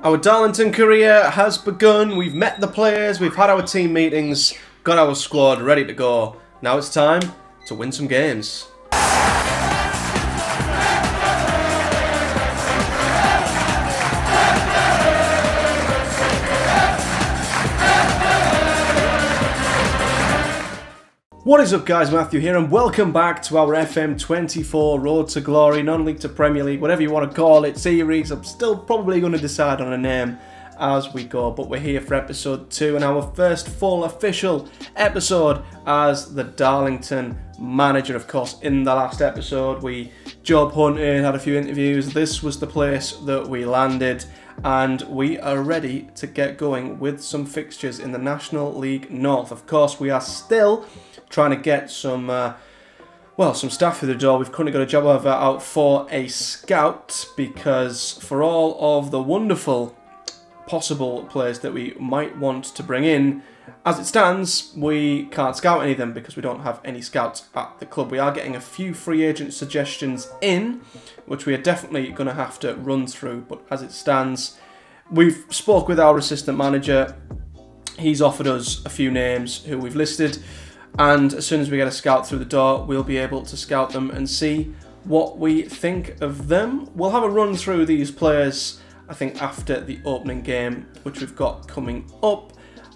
Our Darlington career has begun. We've met the players, we've had our team meetings, got our squad ready to go. Now it's time to win some games. What is up guys, Matthew here and welcome back to our FM24 Road to Glory, non-league to Premier League, whatever you want to call it, series. I'm still probably going to decide on a name as we go, but we're here for episode 2 and our first full official episode as the Darlington manager. Of course, in the last episode we job hunted, had a few interviews. This was the place that we landed and we are ready to get going with some fixtures in the National League North. Of course, we are still trying to get some staff through the door. We've currently got a job offer out for a scout because for all of the wonderful possible players that we might want to bring in, as it stands, we can't scout any of them because we don't have any scouts at the club. We are getting a few free agent suggestions in, which we are definitely going to have to run through, but as it stands, we've spoke with our assistant manager. He's offered us a few names who we've listed, and as soon as we get a scout through the door, we'll be able to scout them and see what we think of them. We'll have a run through these players, I think, after the opening game, which we've got coming up,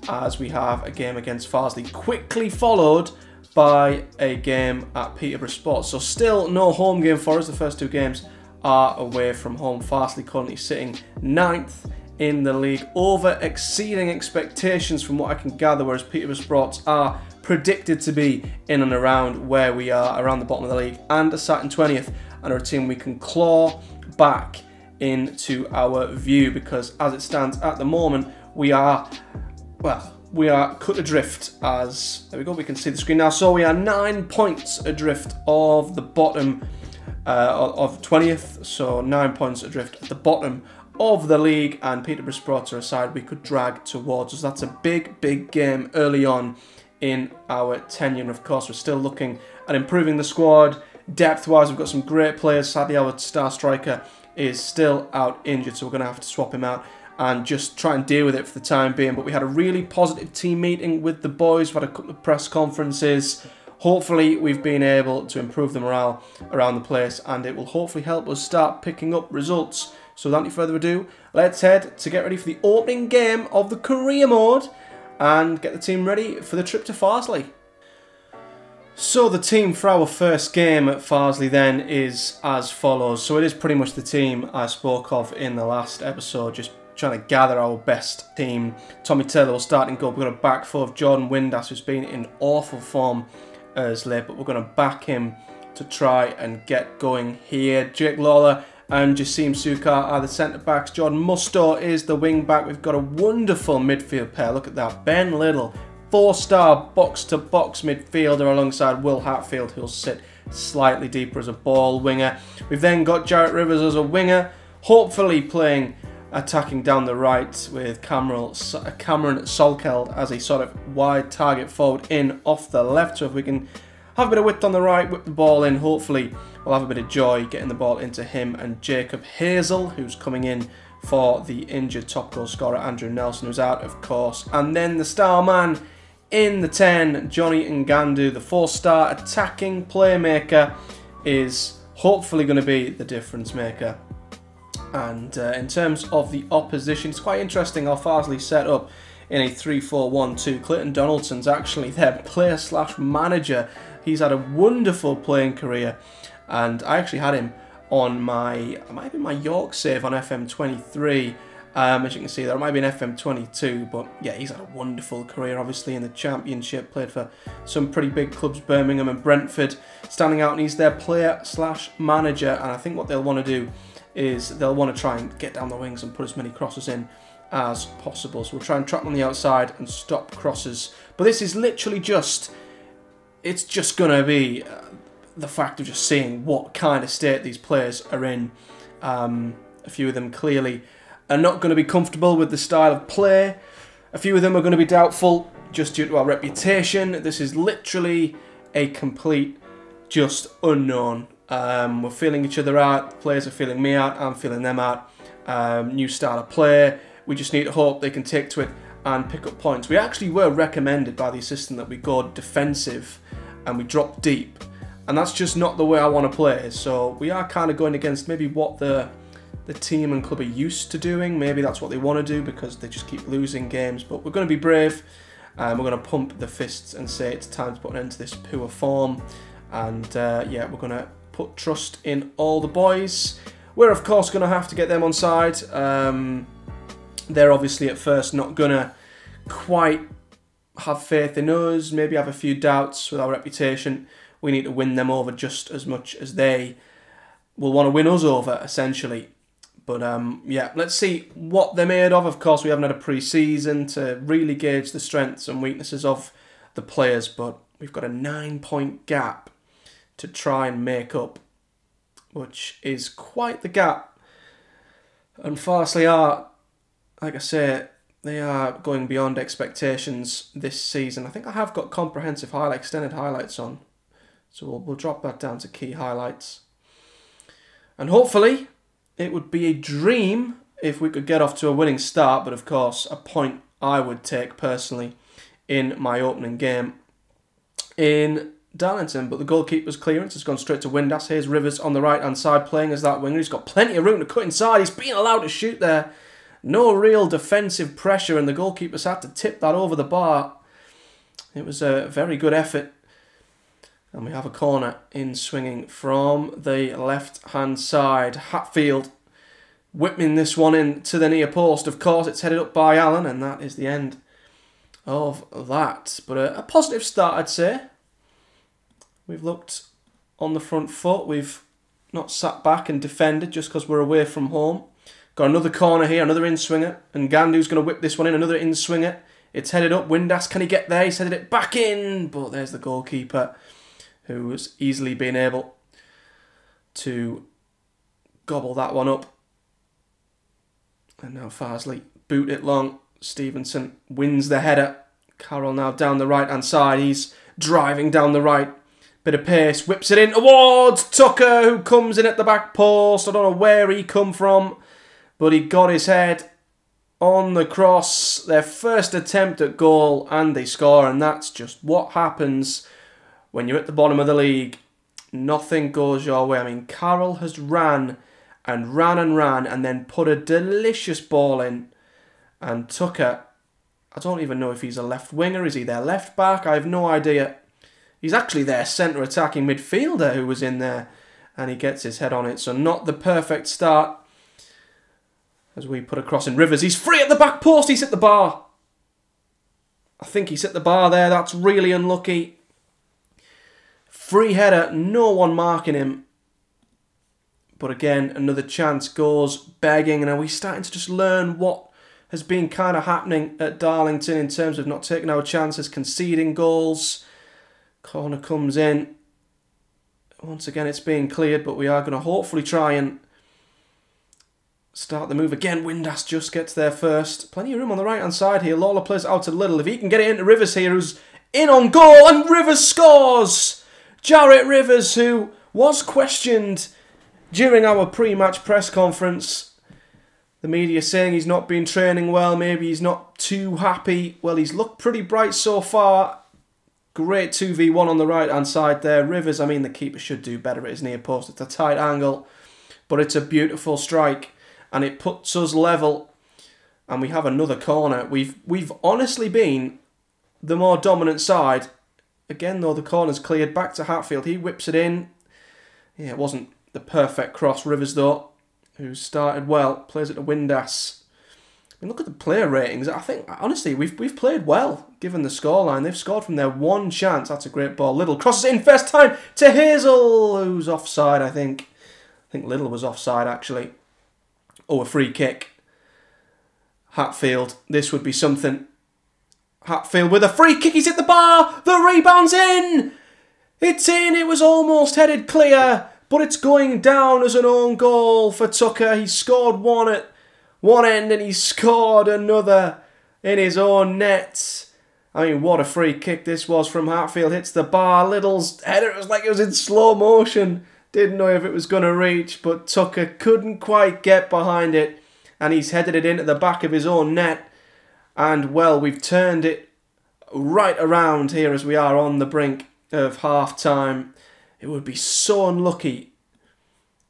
as we have a game against FARSLEY, quickly followed by a game at Peterborough Sports. So still no home game for us. The first two games are away from home. FARSLEY currently sitting 9th in the league, over exceeding expectations from what I can gather, whereas Peterborough Sports are predicted to be in and around where we are, around the bottom of the league, and are sat in 20th, and are a team we can claw back into our view, because as it stands at the moment, we are cut adrift. As there we go, we can see the screen now. So we are 9 points adrift of the bottom of 20th, so 9 points adrift at the bottom of the league, and Peterborough Sports are a side we could drag towards us. That's a big game early on in our tenure, and of course we're still looking at improving the squad. Depth-wise, we've got some great players. Sadly, our star striker is still out injured, so we're going to have to swap him out and just try and deal with it for the time being. But we had a really positive team meeting with the boys. We've had a couple of press conferences. Hopefully, we've been able to improve the morale around the place, and it will hopefully help us start picking up results. So without any further ado, let's head to get ready for the opening game of the career mode and get the team ready for the trip to FARSLEY. So the team for our first game at FARSLEY then is as follows. So it is pretty much the team I spoke of in the last episode, just trying to gather our best team. Tommy Taylor will start in goal. We've got a back four of Jordan Windass, who's been in awful form as late, but we're going to back him to try and get going here. Jake Lawler and Jassim Sukar are the centre-backs. Jordan Musto is the wing-back. We've got a wonderful midfield pair. Look at that. Ben Little, 4-star box-to-box midfielder alongside Will Hatfield, who'll sit slightly deeper as a ball winger. We've then got Jarrett Rivers as a winger, hopefully playing attacking down the right with Cameron Solkeld as a sort of wide target forward in off the left. So if we can have a bit of width on the right, whip the ball in, hopefully we'll have a bit of joy getting the ball into him and Jacob Hazel, who's coming in for the injured top goal scorer Andrew Nelson, who's out of course. And then the star man in the 10, Johnny Ngandu, the 4-star attacking playmaker, is hopefully going to be the difference maker. And in terms of the opposition, it's quite interesting how FARSLEY set up in a 3-4-1-2. Clayton Donaldson's actually their player/manager. He's had a wonderful playing career, and I actually had him on my, it might have been my York save on FM23. As you can see there, it might be an FM22, but yeah, he's had a wonderful career, obviously, in the Championship, played for some pretty big clubs, Birmingham and Brentford, standing out, and he's their player/manager, and I think what they'll want to do is they'll want to try and get down the wings and put as many crosses in as possible. So we'll try and trap them on the outside and stop crosses. But this is literally just, it's just going to be the fact of just seeing what kind of state these players are in. A few of them clearly are not going to be comfortable with the style of play. A few of them are going to be doubtful just due to our reputation. This is literally a complete just unknown. We're feeling each other out, the players are feeling me out, I'm feeling them out, new style of play. We just need to hope they can take to it and pick up points. We actually were recommended by the assistant that we go defensive and we drop deep. And that's just not the way I want to play. So we are kind of going against maybe what the team and club are used to doing. Maybe that's what they want to do because they just keep losing games. But we're going to be brave. We're going to pump the fists and say it's time to put an end to this poor form. And yeah, we're going to put trust in all the boys. We're of course going to have to get them on side. They're obviously at first not going to quite have faith in us. Maybe have a few doubts with our reputation. We need to win them over just as much as they will want to win us over, essentially. But yeah, let's see what they're made of. Of course, we haven't had a pre-season to really gauge the strengths and weaknesses of the players, but we've got a 9-point gap to try and make up, which is quite the gap. And FARSLEY are, like I say, they are going beyond expectations this season. I think I have got comprehensive extended highlights on, so we'll drop that down to key highlights. And hopefully, it would be a dream if we could get off to a winning start, but of course, a point I would take personally in my opening game in Darlington. But the goalkeeper's clearance has gone straight to Windass. Here's Rivers on the right-hand side playing as that winger. He's got plenty of room to cut inside. He's been allowed to shoot there. No real defensive pressure, and the goalkeeper's had to tip that over the bar. It was a very good effort. And we have a corner in swinging from the left-hand side. Hatfield whipping this one in to the near post. Of course, it's headed up by Allen, and that is the end of that. But a positive start, I'd say. We've looked on the front foot. We've not sat back and defended just because we're away from home. Got another corner here, another in-swinger. And Gandu's going to whip this one in, another in-swinger. It's headed up. Windass, can he get there? He's headed it back in. But there's the goalkeeper, who was easily being able to gobble that one up. And now FARSLEY boot it long. Stevenson wins the header. Carroll now down the right-hand side. He's driving down the right. Bit of pace. Whips it in towards Tucker, who comes in at the back post. I don't know where he come from, but he got his head on the cross. Their first attempt at goal, and they score. And that's just what happens when you're at the bottom of the league. Nothing goes your way. I mean, Carroll has ran and ran and ran and then put a delicious ball in. And Tucker, I don't even know if he's a left winger. Is he their left back? I have no idea. He's actually their centre attacking midfielder who was in there. And he gets his head on it. So not the perfect start. As we put a cross in. Rivers, he's free at the back post. He's hit the bar. I think he's hit the bar there. That's really unlucky. Free header, no one marking him. But again, another chance goes begging. And are we starting to just learn what has been kind of happening at Darlington in terms of not taking our chances, conceding goals? Corner comes in. Once again, it's being cleared, but we are going to hopefully try and start the move again. Windass just gets there first. Plenty of room on the right-hand side here. Lawler plays it out to Little. If he can get it into Rivers here, who's in on goal, and Rivers scores! Jarrett Rivers, who was questioned during our pre-match press conference. The media saying he's not been training well, maybe he's not too happy. Well, he's looked pretty bright so far. Great 2v1 on the right-hand side there. Rivers, I mean, the keeper should do better at his near post. It's a tight angle, but it's a beautiful strike, and it puts us level, and we have another corner. We've honestly been the more dominant side. Again, though, the corner's cleared back to Hatfield. He whips it in. Yeah, it wasn't the perfect cross. Rivers, though, who started well, plays it to Windass. I mean, look at the player ratings. I think, honestly, we've played well, given the scoreline. They've scored from their one chance. That's a great ball. Little crosses it in first time to Hazel, who's offside, I think. I think Little was offside, actually. Oh, a free kick. Hatfield, this would be something. Hatfield with a free kick. He's hit the bar. The rebound's in. It's in. It was almost headed clear, but it's going down as an own goal for Tucker. He scored one at one end and he scored another in his own net. I mean, what a free kick this was from Hatfield. Hits the bar. Little's header, it was like it was in slow motion. Didn't know if it was going to reach, but Tucker couldn't quite get behind it. and he's headed it into the back of his own net. And, well, we've turned it right around here as we are on the brink of half-time. It would be so unlucky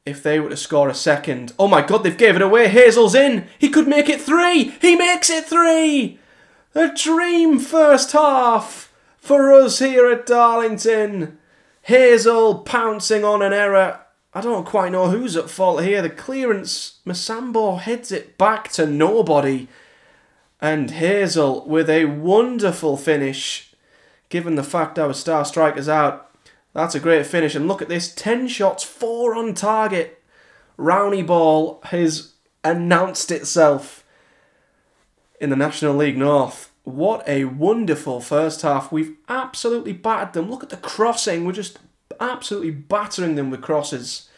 if they were to score a second. Oh, my God, they've gave it away. Hazel's in. He could make it 3. He makes it 3. A dream first half for us here at Darlington. Hazel pouncing on an error. I don't quite know who's at fault here. The clearance, Masambo heads it back to nobody. And Hazel with a wonderful finish. Given the fact our star striker's out, that's a great finish. And look at this, 10 shots, 4 on target. Rowney ball has announced itself in the National League North. What a wonderful first half. We've absolutely battered them. Look at the crossing. We're just absolutely battering them with crosses,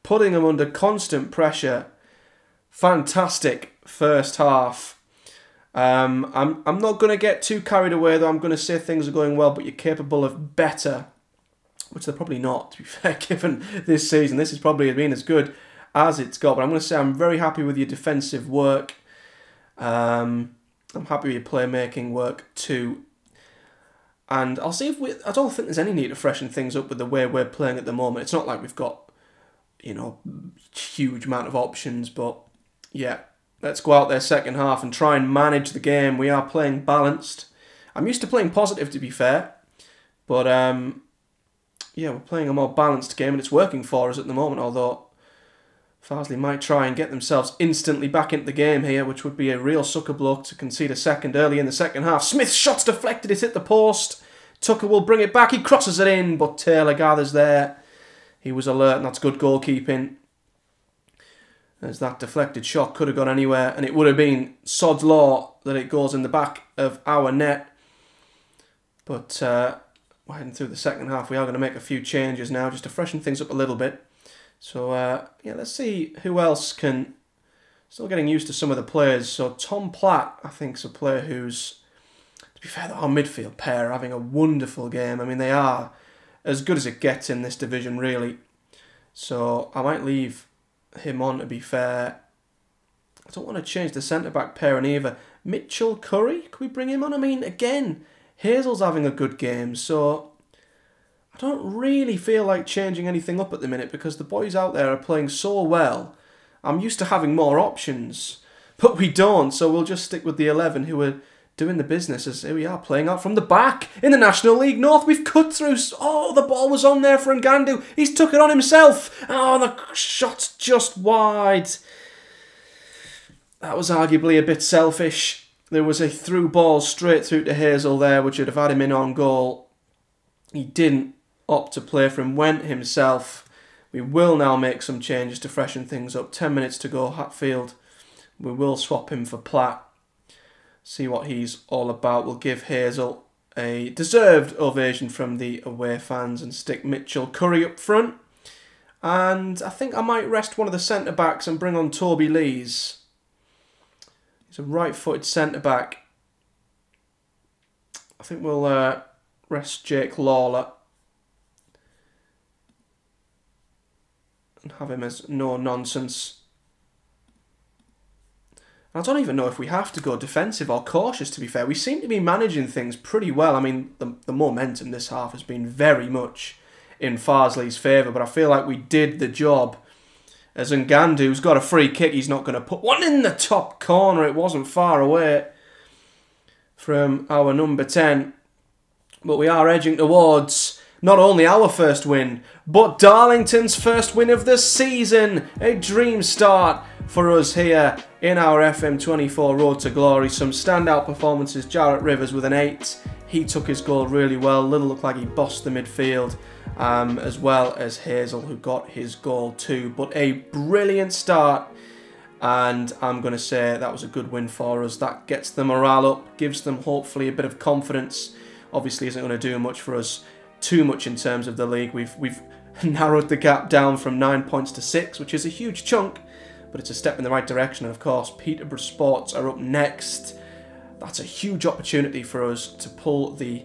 putting them under constant pressure. Fantastic first half. I'm not going to get too carried away, though. I'm going to say things are going well, but you're capable of better, which they're probably not, to be fair, given this season. This has probably been as good as it's got, but I'm going to say I'm very happy with your defensive work. I'm happy with your playmaking work too. And I'll see if I don't think there's any need to freshen things up with the way we're playing at the moment. It's not like we've got, you know, huge amount of options, but yeah, let's go out there second half and try and manage the game. We are playing balanced. I'm used to playing positive, to be fair, but yeah, we're playing a more balanced game and it's working for us at the moment, although FARSLEY might try and get themselves instantly back into the game here, which would be a real sucker block to concede a second early in the second half. Smith's shot's deflected, it's hit the post. Tucker will bring it back, he crosses it in, but Taylor gathers there. He was alert, and that's good goalkeeping. As that deflected shot could have gone anywhere, and it would have been sod's law that it goes in the back of our net. But we're heading through the second half. We are going to make a few changes now, just to freshen things up a little bit. So, yeah, let's see who else can... Still getting used to some of the players. So, Tom Platt, I think, is a player who's... To be fair, our midfield pair are having a wonderful game. I mean, they are as good as it gets in this division, really. So, I might leave him on, to be fair. I don't want to change the centre-back pairing either. Mitchell Curry, can we bring him on? I mean, again, Hazel's having a good game, so... I don't really feel like changing anything up at the minute because the boys out there are playing so well. I'm used to having more options, but we don't, so we'll just stick with the 11 who are doing the business as here we are playing out from the back in the National League North. We've cut through. Oh, the ball was on there for Ngandu. He's took it on himself. Oh, the shot's just wide. That was arguably a bit selfish. There was a through ball straight through to Hazel there, which would have had him in on goal. He didn't opt to play for him, went himself. We will now make some changes to freshen things up. 10 minutes to go, Hatfield. We will swap him for Platt. See what he's all about. We'll give Hazel a deserved ovation from the away fans and stick Mitchell Curry up front. And I think I might rest one of the centre-backs and bring on Toby Lees. He's a right-footed centre-back. I think we'll rest Jake Lawler and have him as no nonsense. I don't even know if we have to go defensive or cautious, to be fair. We seem to be managing things pretty well. I mean, the momentum this half has been very much in FARSLEY's favour, but I feel like we did the job. As Ngandu's got a free kick, he's not going to put one in the top corner. It wasn't far away from our number 10. But we are edging towards not only our first win, but Darlington's first win of the season. A dream start for us here in our FM24 Road to Glory. Some standout performances. Jarrett Rivers with an 8. He took his goal really well. Little looked like he bossed the midfield. As well as Hazel, who got his goal too. But a brilliant start. And I'm going to say that was a good win for us. That gets the morale up. Gives them hopefully a bit of confidence. Obviously isn't going to do much for us too much in terms of the league. We've narrowed the gap down from 9 points to 6, which is a huge chunk, but it's a step in the right direction. And of course, Peterborough Sports are up next. That's a huge opportunity for us to pull the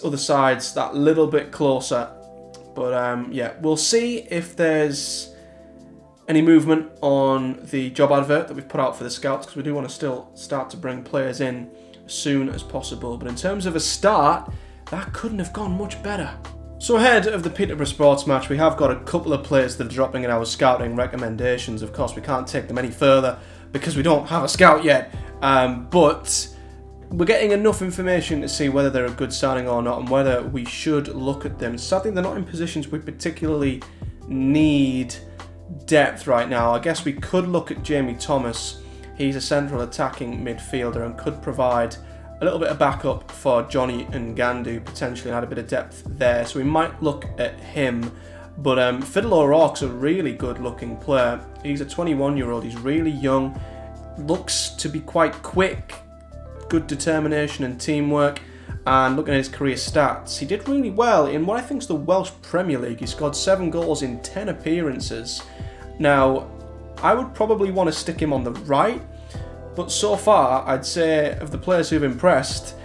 other sides that little bit closer. But yeah, we'll see if there's any movement on the job advert that we've put out for the scouts, because we do want to still start to bring players in as soon as possible. But in terms of a start, that couldn't have gone much better. So ahead of the Peterborough Sports match, we have got a couple of players that are dropping in our scouting recommendations. Of course, we can't take them any further because we don't have a scout yet, but we're getting enough information to see whether they're a good signing or not and whether we should look at them. Sadly, they're not in positions we particularly need depth right now. I guess we could look at Jamie Thomas. He's a central attacking midfielder and could provide a little bit of backup for Johnny and Gandu potentially, and add a bit of depth there. So we might look at him. But PETERBOROUGH's a really good looking player. He's a 21-year-old. He's really young. Looks to be quite quick. Good determination and teamwork. And looking at his career stats, he did really well in what I think is the Welsh Premier League. He scored 7 goals in 10 appearances. Now, I would probably want to stick him on the right, but so far, I'd say of the players who've impressed,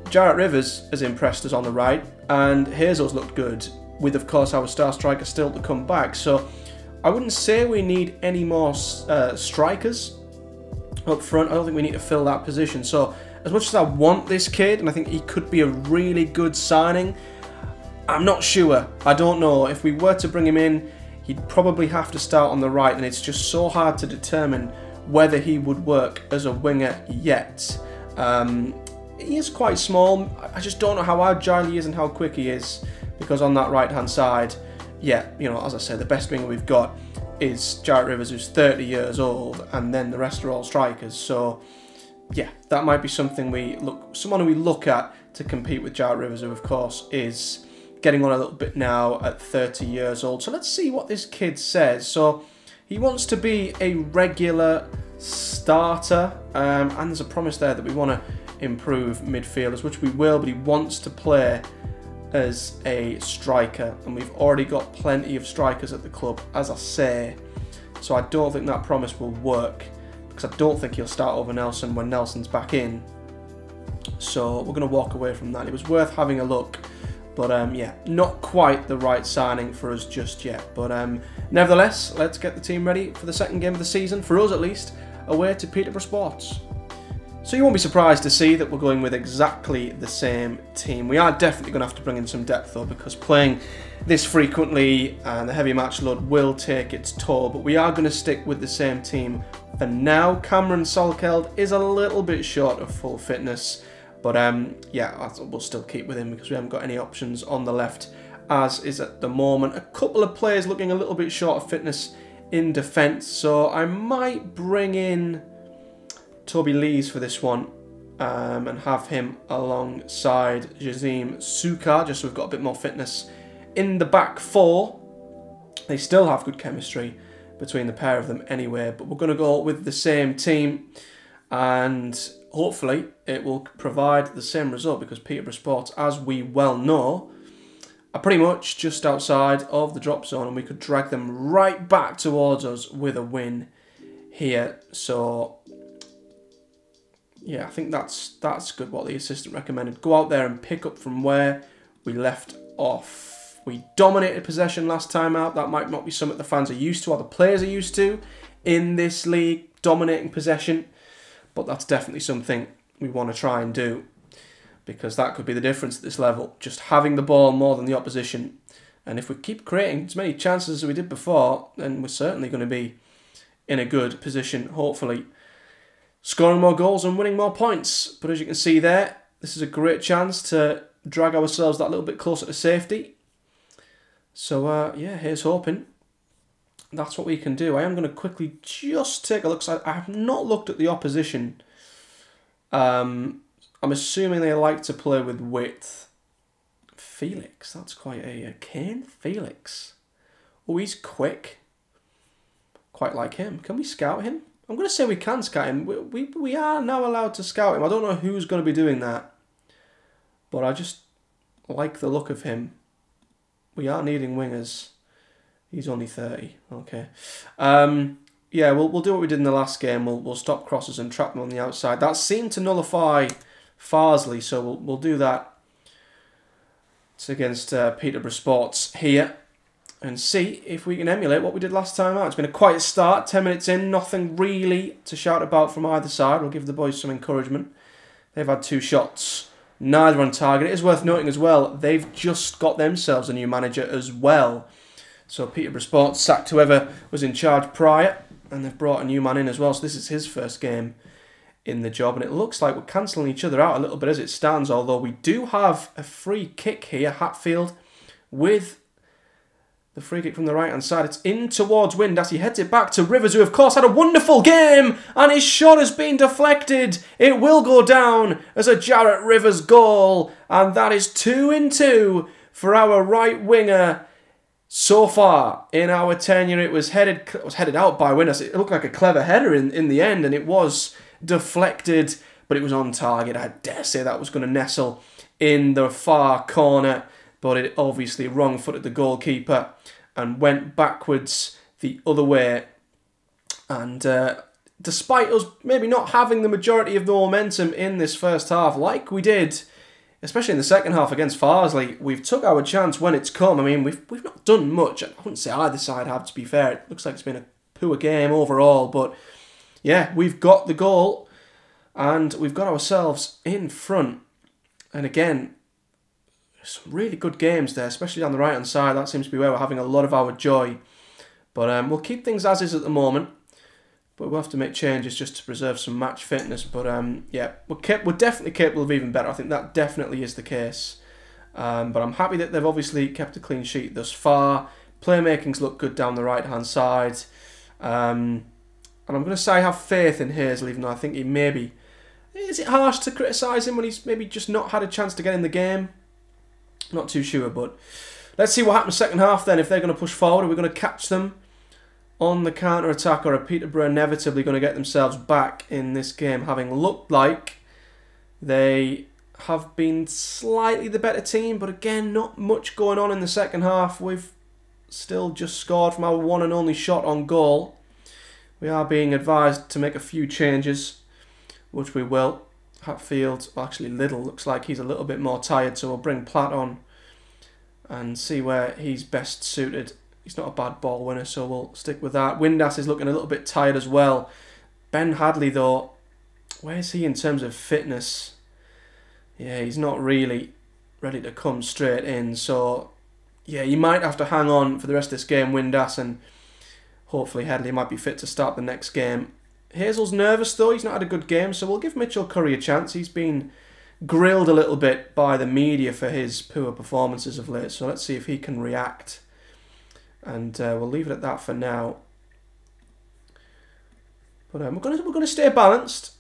Jarrett Rivers has impressed us on the right, and Hazel's looked good, with of course our star striker still to come back. So I wouldn't say we need any more strikers up front. I don't think we need to fill that position. So as much as I want this kid, and I think he could be a really good signing, I'm not sure. I don't know. If we were to bring him in, he'd probably have to start on the right, and it's just so hard to determine whether he would work as a winger yet. He is quite small. I just don't know how agile he is and how quick he is, because on that right-hand side, yeah, you know, as I said, the best winger we've got is Jarrett Rivers, who's 30 years old, and then the rest are all strikers. So yeah, that might be something someone who we look at to compete with Jarrett Rivers, who of course is getting on a little bit now at 30 years old. So let's see what this kid says. So he wants to be a regular starter, and there's a promise there that we want to improve midfielders, which we will, but he wants to play as a striker, and we've already got plenty of strikers at the club, as I say. So I don't think that promise will work, because I don't think he'll start over Nelson when Nelson's back in. So we're going to walk away from that. It was worth having a look, but yeah, not quite the right signing for us just yet. But nevertheless, let's get the team ready for the second game of the season, for us at least, away to Peterborough Sports. So you won't be surprised to see that we're going with exactly the same team. We are definitely going to have to bring in some depth though, because playing this frequently and the heavy match load will take its toll. But we are going to stick with the same team for now. Cameron Solkeld is a little bit short of full fitness, but yeah, we'll still keep with him because we haven't got any options on the left as is at the moment. A couple of players looking a little bit short of fitness in defence, so I might bring in Toby Lees for this one, and have him alongside Jazim Sukar, just so we've got a bit more fitness in the back four. They still have good chemistry between the pair of them anyway, but we're going to go with the same team, and hopefully it will provide the same result, because Peterborough Sports, as we well know, are pretty much just outside of the drop zone, and we could drag them right back towards us with a win here. So yeah, I think that's good what the assistant recommended. Go out there and pick up from where we left off. We dominated possession last time out. That might not be something the fans are used to or the players are used to in this league, dominating possession. But that's definitely something we want to try and do, because that could be the difference at this level. Just having the ball more than the opposition. And if we keep creating as many chances as we did before, then we're certainly going to be in a good position, hopefully, scoring more goals and winning more points. But as you can see there, this is a great chance to drag ourselves that little bit closer to safety. So yeah, here's hoping that's what we can do. I am going to quickly just take a look. So I have not looked at the opposition. I'm assuming they like to play with width. Felix, that's quite a Kane Felix. Oh, he's quick. Quite like him. Can we scout him? I'm going to say we can scout him. We are now allowed to scout him. I don't know who's going to be doing that, but I just like the look of him. We are needing wingers. He's only 30. Okay. Yeah, we'll do what we did in the last game. We'll stop crosses and trap them on the outside. That seemed to nullify FARSLEY, so we'll do that. It's against Peterborough Sports here, and see if we can emulate what we did last time out. It's been a quiet start, 10 minutes in, nothing really to shout about from either side. We'll give the boys some encouragement. They've had 2 shots, neither on target. It is worth noting as well, they've just got themselves a new manager as well. So Peterborough Sports sacked whoever was in charge prior, and they've brought a new man in as well. So this is his first game in the job, and it looks like we're cancelling each other out a little bit as it stands, although we do have a free kick here. Hatfield with the free kick from the right hand side. It's in towards Windass. He heads it back to Rivers, who of course had a wonderful game, and his shot has been deflected. It will go down as a Jarrett Rivers goal, and that is 2-2 for our right winger. So far in our tenure, it was headed out by Windass. It looked like a clever header in the end, and it was deflected, but it was on target. I dare say that was going to nestle in the far corner, but it obviously wrong-footed the goalkeeper and went backwards the other way. And despite us maybe not having the majority of the momentum in this first half, like we did, especially in the second half against FARSLEY, we've took our chance when it's come. I mean, we've not done much. I wouldn't say either side have, to be fair. It looks like it's been a poor game overall, but yeah, we've got the goal and we've got ourselves in front. And again, some really good games there, especially on the right-hand side. That seems to be where we're having a lot of our joy. But we'll keep things as is at the moment. But we'll have to make changes just to preserve some match fitness. But yeah, we're definitely capable of even better. I think that definitely is the case. But I'm happy that they've obviously kept a clean sheet thus far. Playmaking's looked good down the right-hand side. And I'm going to say I have faith in Hazel, even though I think he maybe... Is it harsh to criticise him when he's maybe just not had a chance to get in the game? Not too sure, but let's see what happens second half then. If they're going to push forward, are we going to catch them on the counter-attack, or are Peterborough inevitably going to get themselves back in this game, having looked like they have been slightly the better team, but again, not much going on in the second half. We've still just scored from our one and only shot on goal. We are being advised to make a few changes, which we will. Hatfield, well, actually Liddell, looks like he's a little bit more tired, so we'll bring Platt on and see where he's best suited. He's not a bad ball winner, so we'll stick with that. Windass is looking a little bit tired as well. Ben Hadley, though, where's he in terms of fitness? Yeah, he's not really ready to come straight in, so yeah, you might have to hang on for the rest of this game, Windass, and hopefully Hadley might be fit to start the next game. Hazel's nervous though, he's not had a good game, so we'll give Mitchell Curry a chance. He's been grilled a little bit by the media for his poor performances of late, so let's see if he can react. And we'll leave it at that for now. But we're going to stay balanced,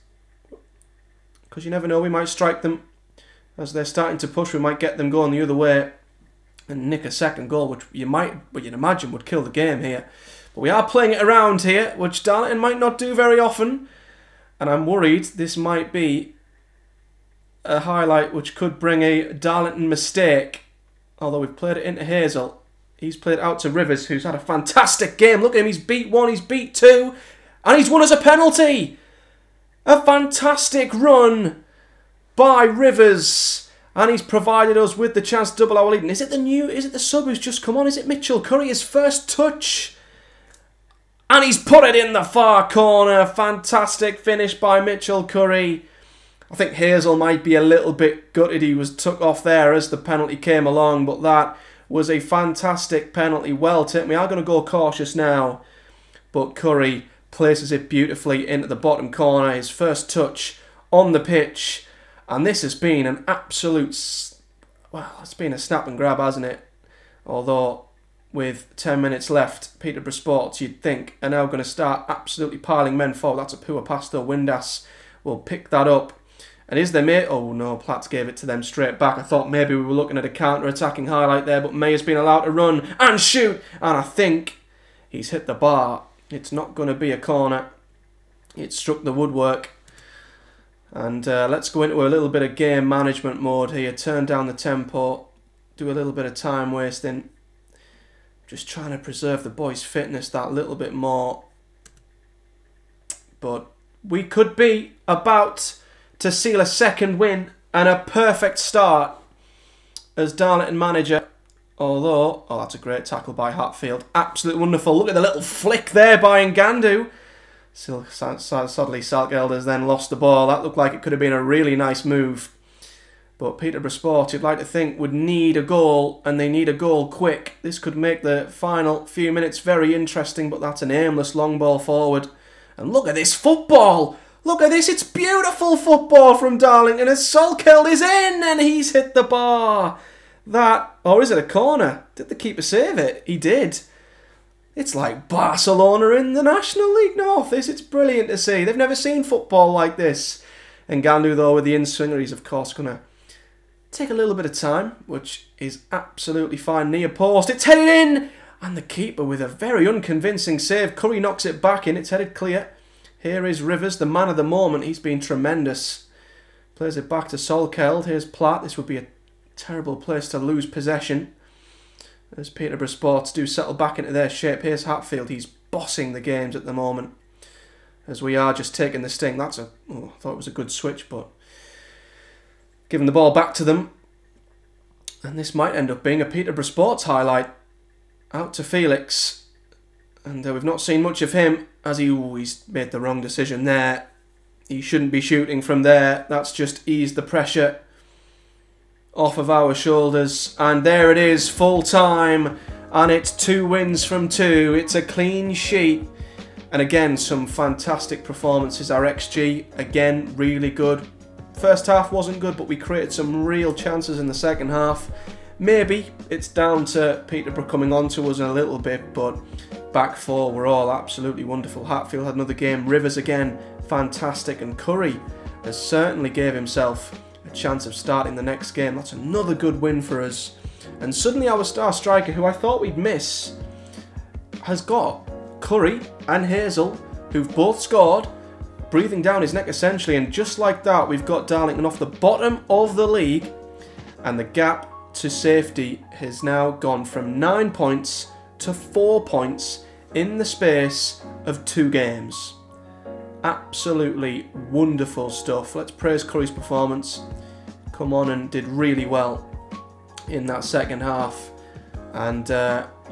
because you never know, we might strike them as they're starting to push. We might get them going the other way and nick a second goal, which you'd imagine would kill the game here. But we are playing it around here, which Darlington might not do very often. And I'm worried this might be a highlight which could bring a Darlington mistake. Although we've played it into Hazel. He's played out to Rivers, who's had a fantastic game. Look at him, he's beat 1, he's beat 2. And he's won us a penalty. A fantastic run by Rivers. And he's provided us with the chance to double our lead. And is it the sub who's just come on? Is it Mitchell Curry, his first touch? And he's put it in the far corner. Fantastic finish by Mitchell Curry. I think Hazel might be a little bit gutted he was took off there as the penalty came along, but that was a fantastic penalty. Well taken. We are going to go cautious now, but Curry places it beautifully into the bottom corner. His first touch on the pitch, and this has been an absolute... Well, it's been a snap and grab, hasn't it? Although, with 10 minutes left, Peterborough Sports, you'd think, are now going to start absolutely piling men forward. That's a poor pass though. Windass will pick that up. And is there May? Oh no, Platts gave it to them straight back. I thought maybe we were looking at a counter-attacking highlight there, but May has been allowed to run and shoot. And I think he's hit the bar. It's not going to be a corner. It struck the woodwork. And let's go into a little bit of game management mode here. Turn down the tempo. Do a little bit of time wasting. Just trying to preserve the boys' fitness that little bit more. But we could be about to seal a second win and a perfect start as Darlington manager Although, oh, that's a great tackle by Hatfield. Absolutely wonderful. Look at the little flick there by Ngandu. Sadly, Salkeld then lost the ball. That looked like it could have been a really nice move. But Peterborough Sport, you'd like to think, would need a goal, and they need a goal quick. This could make the final few minutes very interesting, but that's an aimless long ball forward. And look at this football! Look at this, it's beautiful football from Darlington as Salkeld is in, and he's hit the bar. That, or is it a corner? Did the keeper save it? He did. It's like Barcelona in the National League North. It's brilliant to see. They've never seen football like this. And Ngandu, though, with the in-swinger, he's of course going to take a little bit of time, which is absolutely fine. Near post, it's headed in! And the keeper with a very unconvincing save. Curry knocks it back in, it's headed clear. Here is Rivers, the man of the moment. He's been tremendous. Plays it back to Salkeld. Here's Platt. This would be a terrible place to lose possession, as Peterborough Sports do settle back into their shape. Here's Hatfield. He's bossing the games at the moment, as we are just taking the sting. I thought it was a good switch, but giving the ball back to them. And this might end up being a Peterborough Sports highlight. Out to Felix. And we've not seen much of him, as he's made the wrong decision there. He shouldn't be shooting from there. That's just eased the pressure off of our shoulders. And there it is, full time. And it's 2 wins from 2. It's a clean sheet. And again, some fantastic performances. Our XG, again, really good. First half wasn't good, but we created some real chances in the second half. Maybe it's down to Peterborough coming on to us a little bit, but back four were all absolutely wonderful. Hatfield had another game. Rivers again, fantastic. And Curry has certainly gave himself a chance of starting the next game. That's another good win for us. And suddenly our star striker, who I thought we'd miss, has got Curry and Hazel, who've both scored, breathing down his neck essentially, and just like that we've got Darlington off the bottom of the league, and the gap to safety has now gone from 9 points to 4 points in the space of 2 games. Absolutely wonderful stuff. Let's praise Curry's performance. Come on, and did really well in that second half. And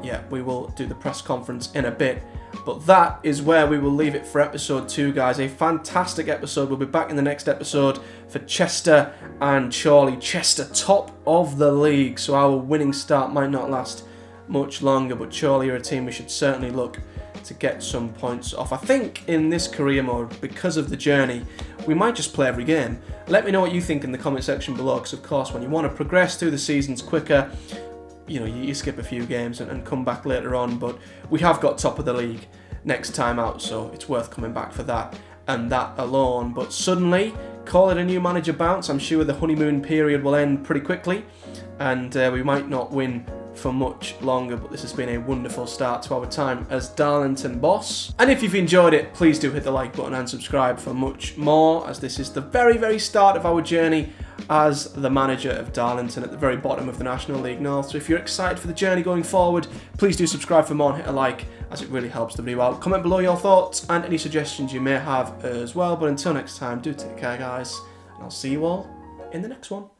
yeah, we will do the press conference in a bit. But that is where we will leave it for episode 2, guys. A fantastic episode. We'll be back in the next episode for Chester and Chorley. Chester top of the league, so our winning start might not last much longer, but Chorley are a team we should certainly look to get some points off. I think in this career mode, because of the journey, we might just play every game. Let me know what you think in the comment section below, because of course when you want to progress through the seasons quicker, you know, you skip a few games and come back later on, but we have got top of the league next time out, so it's worth coming back for that and that alone. But suddenly, call it a new manager bounce. I'm sure the honeymoon period will end pretty quickly, and we might not win for much longer, but this has been a wonderful start to our time as Darlington boss. And if you've enjoyed it, please do hit the like button and subscribe for much more, as this is the very, very start of our journey as the manager of Darlington at the very bottom of the National League North. So if you're excited for the journey going forward, please do subscribe for more and hit a like, as it really helps the video out. Comment below your thoughts and any suggestions you may have as well. But until next time, do take care, guys, and I'll see you all in the next one.